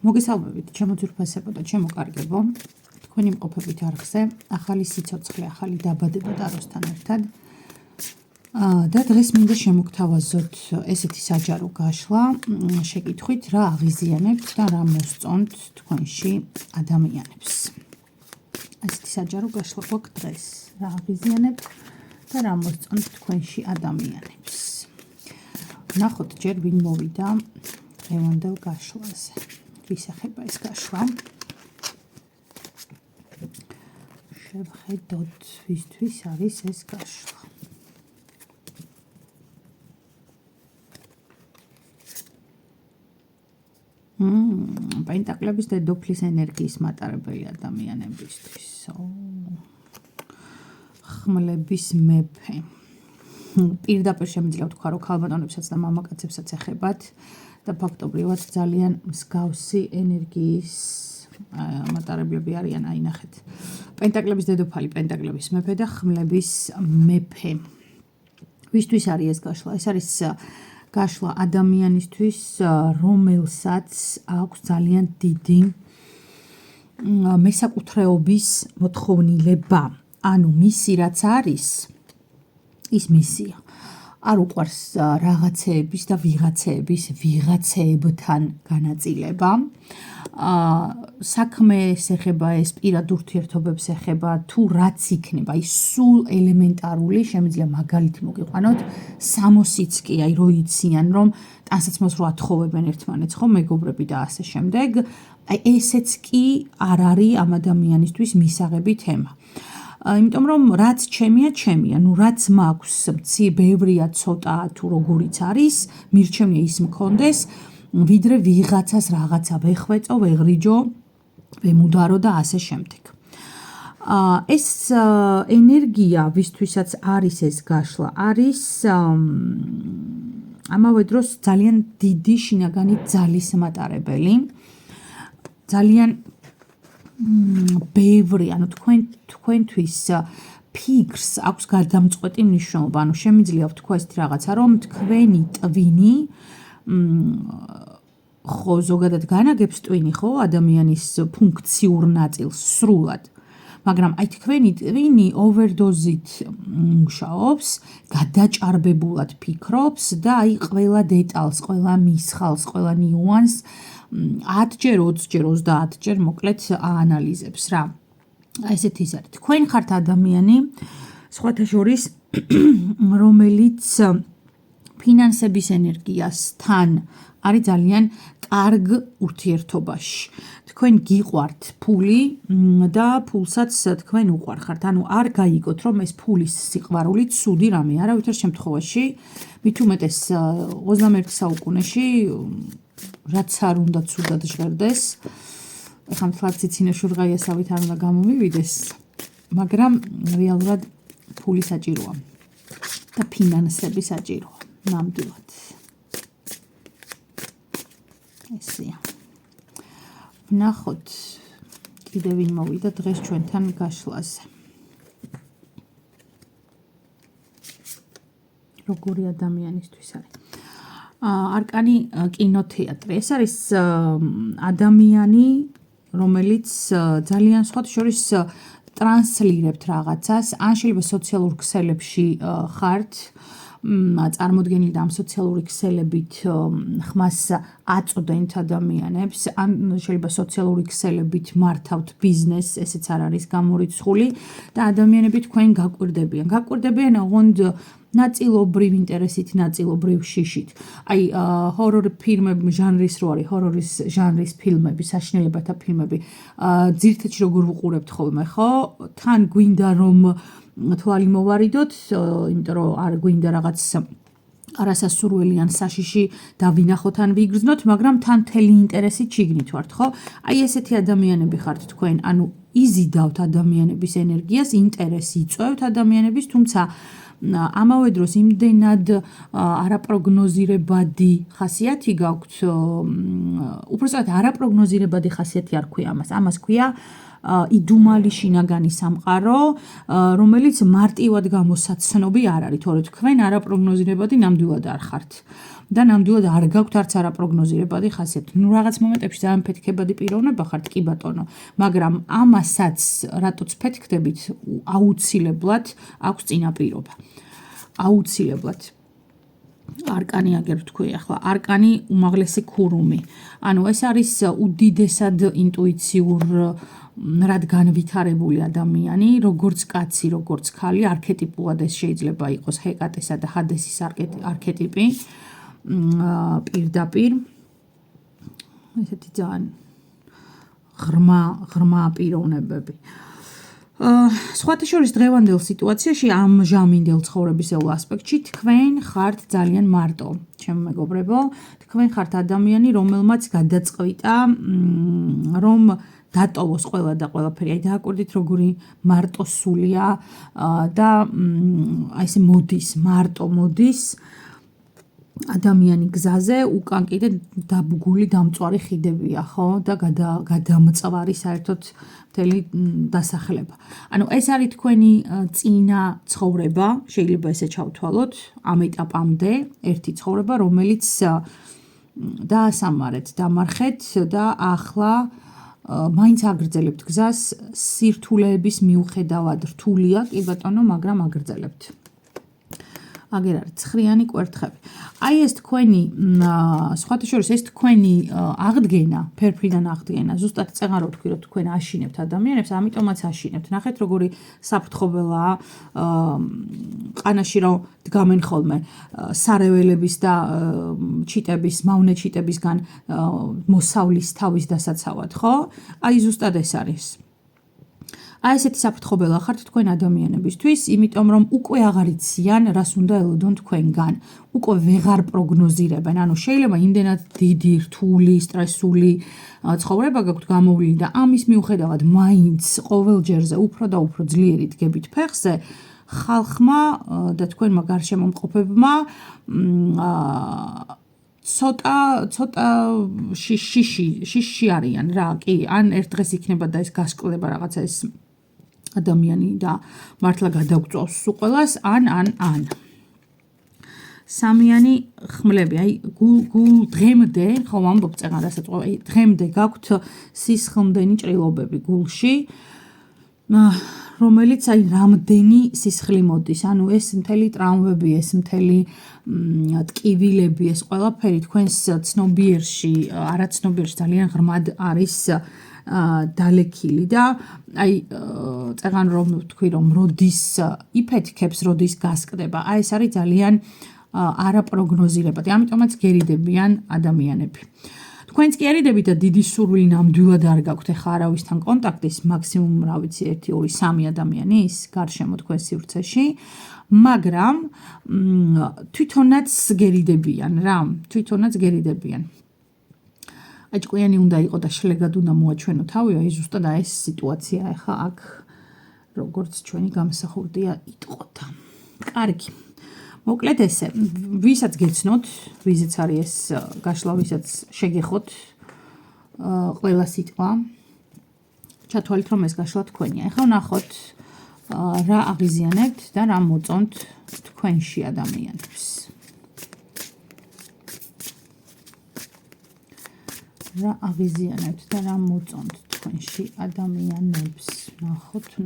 მოგესალმებით, ჩემო ძვირფასებო და ჩემო კარგებო. თქვენი მყოფებით არხზე, ახალი სიცოცხლე, ახალი დაბადება ტაროსთან ერთად. და დღეს მინდა შემოგთავაზოთ ესეთი საჯარო გაშლა, შეკითხვით რა აღიზიანებთ და რა მოსწონთ თქვენში ადამიანებს. ესეთი საჯარო გაშლა გვაქვს დღეს. რა აღიზიანებთ და რა მოსწონთ თქვენში ადამიანებს. ნახოთ ჯერ ვინ მოვიდა დღევანდელ გაშლაზე. ვის ეხება ეს გაშლა? შევხედოთ ვისთვის არის ეს გაშლა. პენტაკლების დედოფლის ენერგიის მატარებელი ადამიანებისთვის. ხმლების მეფე. პირდაპირ შემიძლია ვთქვა, რომ ქალბატონებსაც და მამაკაცებსაც ეხებათ და ფაქტობრივად ძალიან მსგავსი ენერგიის მატარებლები არიან, აინახეთ. პენტაკლების დედოფალი, პენტაკლების მეფე და ხმლების მეფე. ვისთვის არის ეს გაშლა? ეს არის გაშლა ადამიანისთვის, რომელსაც აქვს ძალიან დიდი მესაკუთრეობის მოთხოვნილება. ანუ მისი რაც არის, ის მისია. არ უყვარს რაღაცეების და ვიღაცეების ვიღაცეებთან განაწილება. საქმეს ეხება, ეს პირად ურთიერთობებს ეხება, თუ რაც იქნება, ის სულ ელემენტარული, შემიძლია მაგალითი მოგიყვანოთ, სამოსიც კი, აი რო იციან, რომ ტანსაცმელს რო ათხოვებენ ერთმანეთს, ხო, მეგობრები და ასე შემდეგ, აი ესეც კი არ არის ამ ადამიანისთვის მისაღები თემა. იმიტომ რომ რაც ჩემია, ჩემია, ნუ რაც მაქვს, ბევრია, ცოტაა თუ როგორიც არის, მირჩევნია ის მქონდეს, ვიდრე ვიღაცას რაღაცა ვეხვეწო, ვეღრიჯო, ვემუდარო და ასე შემდეგ. ეს ენერგია, ვისთვისაც არის ეს გაშლა, არის ამავე დროს ძალიან დიდი შინაგანი ძალის მატარებელი. ძალიან ბევრი, ანუ თქვენთვის ფიქრს აქვს გადამწყვეტი მნიშვნელობა. ანუ შემიძლია ვთქვა ესეთი რაღაცა, რომ თქვენი ტვინი ხო ზოგადად განაგებს ტვინი, ხო, ადამიანის ფუნქციურ ნაწილს სრულად. მაგრამ აი თქვენი ტვინი ოვერდოზით მუშაობს, გადაჭარბებულად ფიქრობს და აი ყველა დეტალს, ყველა მისხალს, ყველა ნიუანსს 10-ჯერ, 20-ჯერ, 30-ჯერ მოკლედ აანალიზებს რა. ესეთი ის არის. თქვენ ხართ ადამიანი, სხვათა შორის, რომელიც ფინანსების ენერგიასთან არის ძალიან კარგ ურთიერთობაში. თქვენ გიყვართ ფული და ფულსაც თქვენ უყვარხართ. ანუ არ გაიგოთ, რომ ეს ფულის სიყვარული ცუდი რამე არა, ვითარ შემთხვევაში, მით უმეტეს 21 საუკუნეში რაც არ უნდა ცუდად ჟღერდეს. ეხლა მთლად ციცინეში რღაიასავით არ უნდა გამომივიდეს, მაგრამ რეალურად ფული საჭიროა და ფინანსები საჭიროა. ნამდვილად. ესეა. ვნახოთ კიდე ვინ მოვიდა დღეს ჩვენთან გაშლაზე. როგორი ადამიანისთვის არის? არკანი კინოთეატრი. ეს არის ადამიანი, რომელიც ძალიან სხვათა შორის ტრანსლირებთ რაღაცას, ან შეიძლება სოციალურ ქსელებში ხართ, წარმოდგენილი და ამ სოციალური ქსელებით ხმას აწვდენთ ადამიანებს, ან შეიძლება სოციალური ქსელებით მართავთ ბიზნესს, ესეც არ არის გამორიცხული და ადამიანები თქვენ გაკვირდებიან. გაკვირდებიან ოღონდ ნაწილობრივ ინტერესით, ნაწილობრივ შიშით. აი ჰორორ ფილმები ჟანრის რო არის, ჰორორის ჟანრის ფილმები, საშინელებათა ფილმები, ძირითადად როგორ ვუყურებთ ხოლმე, ხო? თან გვინდა რომ თვალი მოვარიდოთ, იმიტომ რომ არ გვინდა რაღაც არასასურველი ან საშიში დავინახოთ ან ვიგრძნოთ, მაგრამ თან მთელი ინტერესით შიგნით ვართ, ხო? აი ესეთი ადამიანები ხართ თქვენ, ანუ იზიდავთ ადამიანების ენერგიას, ინტერესი იწვევთ ადამიანების, თუმცა ამავე დროს იმდენად არაპროგნოზირებადი ხასიათი გაქვთ, უბრალოდ არაპროგნოზირებადი ხასიათი არ ქვია ამას. ამას ქვია იდუმალი შინაგანი სამყარო, რომელიც მარტივად გამოსაცნობი არ არის, თორე თქვენ არაპროგნოზირებადი ნამდვილად არ ხართ. და ნამდვილად არ გაქვთ არც არა პროგნოზირებადი ხასიათი. ნუ რაღაც მომენტებში ძალიან ფეთქებადი პიროვნება ხართ, კი ბატონო, მაგრამ ამასაც რატოც ფეთქდებით, აუცილებლად აქვს წინაპირობა. აუცილებლად. არკანი აგერ ვთქვი ახლა, არკანი უმაღლესი ქურუმი. ანუ ეს არის უდიდესად ინტუიციურ რადგან ვითარებული ადამიანი, როგორც კაცი, როგორც ქალი, არქეტიპულად ეს შეიძლება იყოს ჰეკატესა და ჰადესის არქეტიპი. პირდაპირ ესეთი ძალიან ღრმა პიროვნებები. სხვათა შორის დღევანდელ სიტუაციაში ამჟამინდელ ცხოვრებისეულ ასპექტში თქვენ ხართ ძალიან მარტო, ჩემო მეგობრებო, თქვენ ხართ ადამიანი, რომელმაც გადაწყვიტა, რომ დატოვოს ყველა და ყველაფერი. აი დააკვირდით როგორი მარტო სულია და აი ესე მარტო მოდის ადამიანი გზაზე, უკან კიდე დაბგული დამწვარი ხიდებია, ხო? და გადამწვარი საერთოდ მთელი დასახლება. ანუ ეს არის თქვენი წინა ცხოვრება, შეიძლება ესე ჩავთვალოთ, ამ ეტაპამდე ერთი ცხოვრება, რომელიც დაასამარეთ, დამარხეთ და ახლა მაინც აგრძელებთ გზას სირთულეების მიუხედავად. რთულია, კი ბატონო, მაგრამ აგრძელებთ. აგერ არის ცხრიანი კვერთხები. აი ეს თქვენი სხვათა შორის ეს თქვენი აღდგენა, ფერფრიდან აღდგენა, ზუსტად წეღარო ვთქვი, რომ თქვენ აშინებთ ადამიანებს, ამიტომაც აშინებთ. ნახეთ როგორი საფრთხობელაა ყანაში რომ დგამენ ხოლმე სარეველების და ჩიტების, მავნე ჩიტებისგან მოსავლის თავის დასაცავად, ხო? აი ზუსტად ეს არის. აი ესეთი საფრთხობელა ხართ თქვენ ადამიანებისთვის, იმიტომ რომ უკვე აღარ იციან, რას უნდა ელოდონ თქვენგან. უკვე ვეღარ პროგნოზირებენ. ანუ შეიძლება იმდენად დიდი, რთული, სტრესული ცხოვრება გაქვთ გამოვლილი და ამის მიუხედავად მაინც ყოველჯერზე უფრო და უფრო ძლიერი დგებით ფეხზე, ხალხმა და თქვენმა გარშემომყოფებმა ცოტა შიში არიან რა, კი, ან ერთ დღეს იქნება და ეს გასკლდება რაღაცა ეს ადამიანი და მართლა გადაგწვავს უყველას, ან. სამიანი ხმლები, აი დღემდე, ხო ვამბობ წეღან დასაწყო, აი დღემდე გაქვთ სისხლდენი ჭრილობები გულში, რომელიც აი რამდენი სისხლი მოდის, ანუ ეს მთელი ტრამვები, ეს მთელი ტკივილები, ეს ყველაფერი თქვენს ცნობიერში, არაცნობიერში ძალიან ღრმად არის დალექილი და აი წეღან რომ ვთქვი, რომ როდის იფეთქებს, როდის გასკდება, აი ეს არის ძალიან არაპროგნოზირებადი, ამიტომაც გერიდებიან ადამიანები. თქვენც კი ერიდებით და დიდი სურვილი ნამდვილად არ გაქვთ ახლა არავისთან კონტაქტის, მაქსიმუმ რა ვიცი 1, 2, 3 ადამიანის გარშემო თქვენ სივრცეში, მაგრამ თვითონაც გერიდებიან რა, თვითონაც გერიდებიან. აი ჭკვიანი უნდა იყო და შლეგად უნდა მოაჩვენო თავი, აი ზუსტად აი ეს სიტუაცია ახლა აქ როგორც ჩვენი გამსახურდია იტყოდა. კარგი. მოკლედ ესე, ვისაც გეცნოთ, ვიზეც არის ეს გაშლა, ვისაც შეგეხოთ ყველა სიტყვა, ჩათვალეთ რომ ეს გაშლა თქვენია. ახლა ვნახოთ რა აღიზიანებთ და რა მოწონთ თქვენში ადამიანებს. რა აღიზიანებთ და რა მოწონთ თქვენში ადამიანებს. ვნახოთ.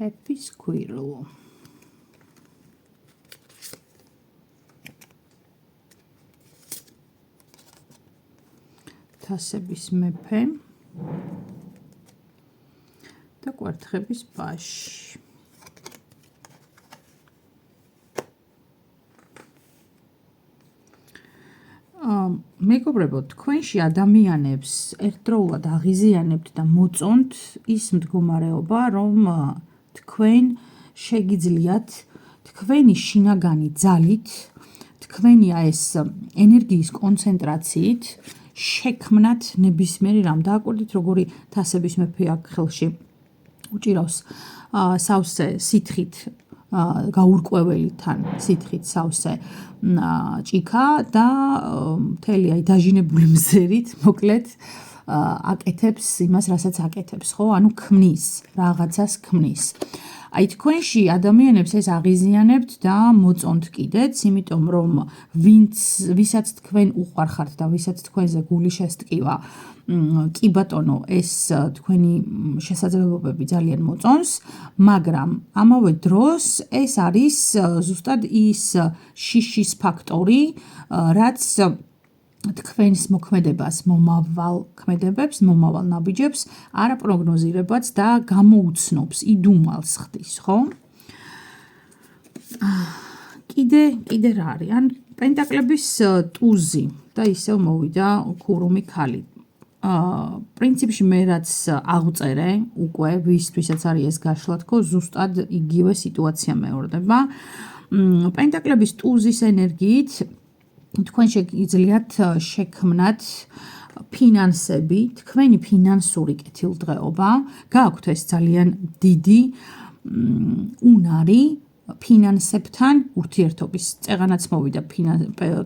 Happy squirrel. თასების მეფე და კვერთხების ბაში. მეგობრებო, თქვენში ადამიანებს ერთდროულად აღიზიანებთ და მოწონთ ის მდგომარეობა, რომ თქვენ შეგიძლიათ თქვენი შინაგანი ძალით, თქვენია ეს ენერგიის კონცენტრაციით შექმნათ ნებისმიერი რამ. დააკვირდით, როგორი თასების მეფე აქ ხელში უჭირავს სავსე სითხით, გაურკვეველი თან სითხით სავსე ჭიქა და მთელი აი დაჟინებული მზერით მოკლედ აკეთებს იმას, რასაც აკეთებს, ხო? ანუ ქმნის, რაღაცას ქმნის. აი თქვენში ადამიანებს ეს აღიზიანებთ და მოწონთ კიდეც, იმიტომ რომ ვისაც თქვენ უყვარხართ და ვისაც თქვენზე გული შესტკივა, კი ბატონო, ეს თქვენი შესაძლებლობები ძალიან მოწონს, მაგრამ ამავე დროს ეს არის ზუსტად ის შიშის ფაქტორი, რაც თქვენს მოქმედებას, მომავალ ქმედებებს, მომავალ ნაბიჯებს არაპროგნოზირებაც და გამოუცნობს, იდუმალს ხდის, ხო? კიდე რა არის? ან პენტაკლების ტუზი და ისევ მოვიდა ქურუმი ქალი. პრინციპში მე რაც აღწერე უკვე ვისთვისაც არის ეს გაშლა თქო, ზუსტად იგივე სიტუაცია მეორდება. პენტაკლების ტუზის ენერგიით თქვენ შეგიძლიათ შექმნათ ფინანსები, თქვენი ფინანსური კეთილდღეობა, გააქვთ ეს ძალიან დიდი უნარი ფინანსებთან ურთიერთობის. წეღანაც მოვიდა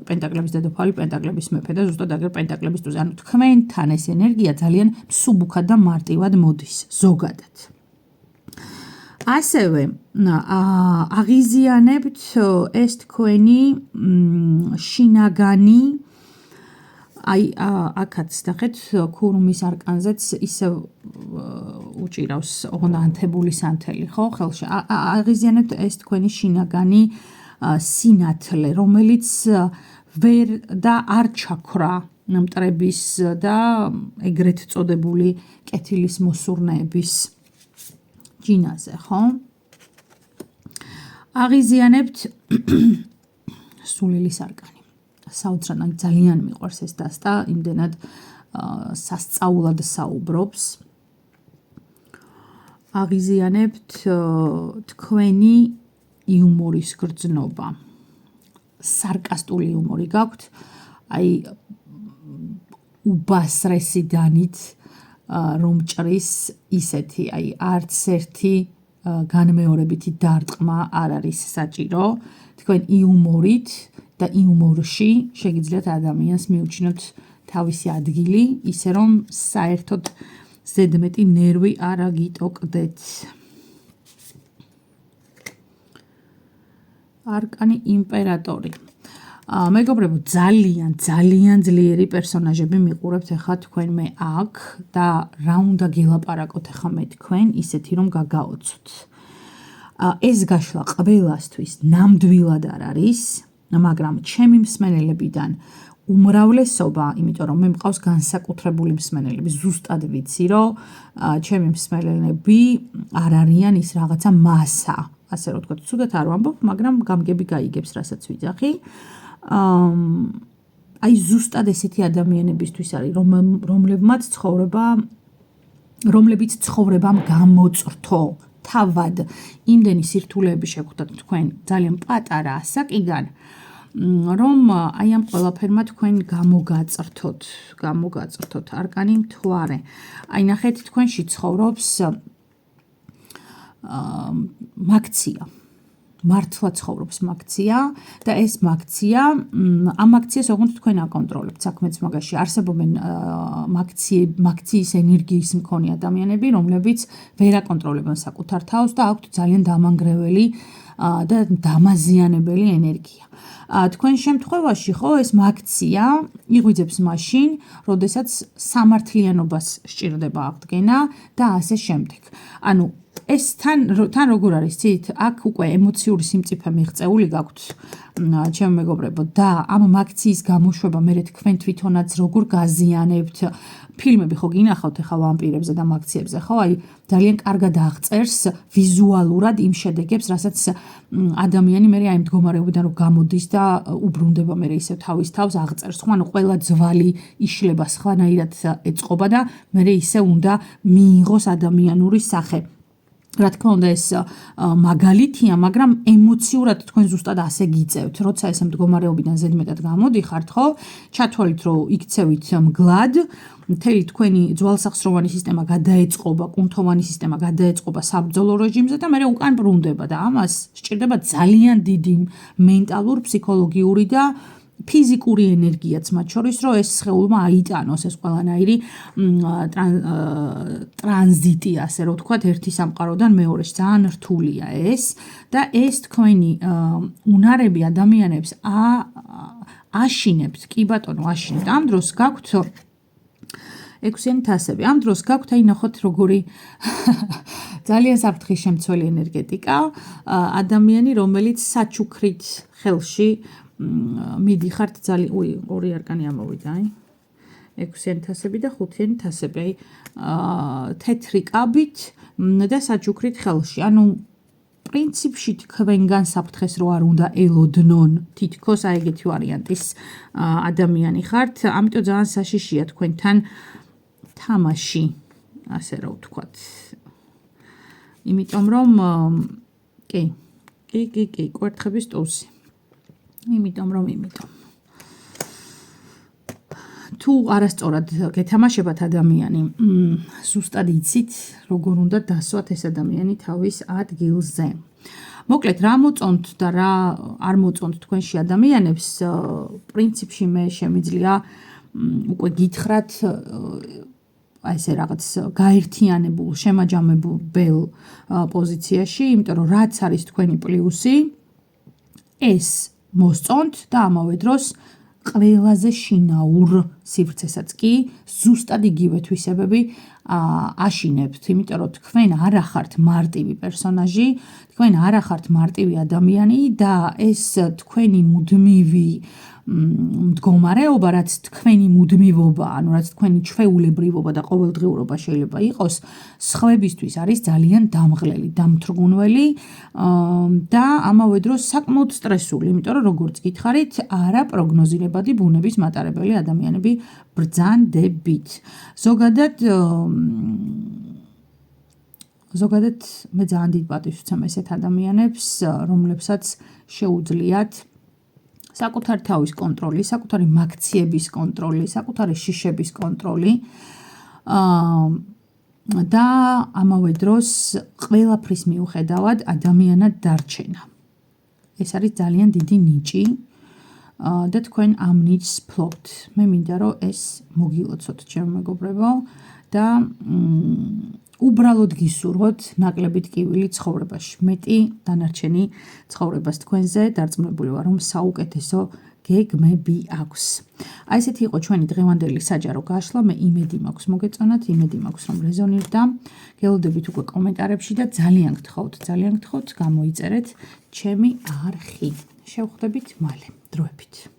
პენტაკლების დედოფალი, პენტაკლების მეფე და ზუსტად აგერ პენტაკლების ტუზი. ანუ თქვენთან ეს ენერგია ძალიან მსუბუქად და მარტივად მოდის, ზოგადად. ასევე აღიზიანებთ ეს თქვენი შინაგანი, აი აქაც ნახეთ ქურუმის არკანზეც ისევ უჭირავს ოღონდ ანთებული სანთელი, ხო, ხელში. აღიზიანებთ ეს თქვენი შინაგანი სინათლე, რომელიც ვერ და არ ჩაქრა მტრების და ეგრეთ წოდებული კეთილის მოსურნეების ჯინაზე, ხო? აღიზიანებთ სულილის არკანი. საოცრად ძალიან მიყვარს ეს დასტა, იმდენად სასწაულად საუბრობს. აღიზიანებთ თქვენი იუმორის გრძნობა. სარკასტული იუმორი გაქვთ, აი უბასრესიდანით რომ ჭრის ისეთი, აი არც ერთი განმეორებითი დარტყმა არ არის საჭირო. თქვენ იუმორით და იუმორში შეგიძლიათ ადამიანს მიუჩინოთ თავისი ადგილი, ისე რომ საერთოდ ზედმეტი ნერვი არ აგიტოკდეთ. არკანი იმპერატორი. მეგობრებო, ძალიან ძლიერი პერსონაჟები მიყურებთ ახლა თქვენ აქ და რა უნდა გელაპარაკოთ ახლა მე თქვენ, ისეთი რომ გაგაოცოთ. ეს გაშლა ყველასთვის ნამდვილად არ არის, მაგრამ ჩემი მსმენელებიდან უმრავლესობა, იმიტომ რომ მე მყავს განსაკუთრებული მსმენელები, ზუსტად ვიცი, რომ ჩემი მსმენელები არ არიან ის რაღაცა მასა, ასე რომ ვთქვათ, ცუდად არ ვამბობ, მაგრამ გამგები გაიგებს, რასაც ვიძახი. აი ზუსტად ესეთი ადამიანებისთვის არის, რომლებიც ცხოვრებამ გამოწრთო თავად იმდენი სირთულეები შეხვდათ თქვენ ძალიან პატარა ასაკიდან, რომ აი ამ ყველაფერმა თქვენ გამოგაწრთოთ. არკანი მთვარე. აი ნახეთ, თქვენში ცხოვრობს მაქცია. მართლა ცხოვრობს მაქცია და ეს მაქცია, ამ მაქციას ოღონდ თქვენ აკონტროლებთ საქმეც მაგაში. არსებობენ მაქციის ენერგიის მქონე ადამიანები, რომლებიც ვერ აკონტროლებენ საკუთარ თავს და აქვთ ძალიან დამანგრეველი და დამაზიანებელი ენერგია. თქვენ შემთხვევაში ხო ეს მაქცია იღვიძებს მაშინ, როდესაც სამართლიანობას სჭირდება აღდგენა და ასე შემდეგ. ანუ ეს თან როგორ არის, ცით, აქ უკვე ემოციური სიმწიფე მიღწეული გაქვთ, ჩემო მეგობრებო, და ამ მაქციის გამოშვება მე თქვენ თვითონაც როგორ გაზიანებთ. ფილმები ხო გინახავთ ახლა ვამპირებზე და მაქციებზე, ხო? აი ძალიან კარგად აღწერს ვიზუალურად იმ შედეგებს, რასაც ადამიანი მე აი მდგომარეობიდან რომ გამოდის და უბრუნდება მე ისევ თავის თავს აღწერს. ხო, ანუ ყველა ძვალი იშლება სხვანაირად ეწყობა და მე ისე უნდა მიიღოს ადამიანური სახე. რა თქმა უნდა ეს მაგალითია, მაგრამ ემოციურად თქვენ ზუსტად ასე გიწევთ, როცა ესე მდგომარეობიდან ზედმეტად გამოდიხართ, ხო? ჩათვალით, რომ იქცევით მგლად, მთელი თქვენი ძვალსახსროვანი სისტემა გადაეწყობა, კუნთოვანი სისტემა გადაეწყობა საბრძოლო რეჟიმზე და მერე უკან ბრუნდება და ამას სჭირდება ძალიან დიდი მენტალურ, ფსიქოლოგიური და ფიზიკური ენერგიაც მათ შორის, რომ ეს სხეულმა აიტანოს ეს ყველანაირი ტრანზიტი, ასე რომ ვთქვათ, ერთი სამყაროდან მეორეში. ძალიან რთულია ეს და ეს თქვენი უნარები ადამიანებს აშინებთ, კი ბატონო, აშინებთ. ამ დროს გაქვთ 6-იანი თასები. ამ დროს გაქვთ, აი ნახოთ როგორი ძალიან საფრთხის შემცველი ენერგეტიკა, ადამიანი, რომელიც საჩუქრით ხელში მიდიხართ ძალიან ორი არკანი ამოვიდა, აი 6-იანი თასები და 5-იანი თასები, აი თეთრი კაბით და საჩუქრით ხელში. ანუ პრინციპში თქვენგან საფრთხეს რო არ უნდა ელოდნონ, თითქოს აი ეგეთი ვარიანტის ადამიანი ხართ, ამიტომ ძალიან საშიშია თქვენთან თამაში, ასე რომ ვთქვათ. იმიტომ რომ კი, კვერთხების ტუსი. იმიტომ თუ არასწორად გეთამაშებათ ადამიანი, ზუსტად იცით, როგორ უნდა დასვათ ეს ადამიანი თავის ადგილზე. მოკლედ, რა მოწონთ და რა არ მოწონთ თქვენში ადამიანებს, პრინციპში მე შემიძლია უკვე გითხრათ აი ესე რაღაც გაერთიანებულ, შემაჯამებულ პოზიციაში, იმიტომ რომ რაც არის თქვენი პლუსი, ეს მოსწონთ და ამავე დროს ყველაზე შინაურ სივრცესაც კი ზუსტად იგივე თვისებები აშინებთ, იმიტომ რომ თქვენ არ ახართ მარტივი პერსონაჟი, თქვენ არ ახართ მარტივი ადამიანი და ეს თქვენი მუდმივი მდგომარეობა, რაც თქვენი მუდმივობა, ანუ რაც თქვენი ჩვეულებრივობა და ყოველდღიურობა შეიძლება იყოს, სხვებისთვის არის ძალიან დამღლელი, დამთრგუნველი და ამავე დროს საკმაოდ სტრესული, იმიტომ რომ როგორც გითხარით, არაპროგნოზირებადი ბუნების მატარებელი ადამიანები ბრძანდებით. ზოგადად მე ძალიან დიდ პატივს ვცემ ესეთ ადამიანებს, რომლებსაც შეუძლიათ საკუთარი თავის კონტროლი, საკუთარი მაქციების კონტროლი, საკუთარი შიშების კონტროლი და ამავე დროს ყველაფრის მიუხედავად ადამიანად დარჩენა. ეს არის ძალიან დიდი ნიჭი და თქვენ ამ ნიჭს ფლობთ. მე მინდა რომ ეს მოგილოცოთ, ჩემო მეგობრებო და უბრალოდ გისურვოთ ნაკლები ტკივილი ცხოვრებაში. მეტი დანარჩენი ცხოვრებას თქვენზე დარწმუნებული ვარ, რომ საუკეთესო გეგმები აქვს. აი ესეთი იყო ჩვენი დღევანდელი საჯარო გაშლა. მე იმედი მაქვს მოგეწონათ, იმედი მაქვს რომ რეზონირდა. გელოდებით უკვე კომენტარებში და ძალიან გთხოვთ, გამოიწერეთ ჩემი არხი. შევხვდებით მალე, დროებით.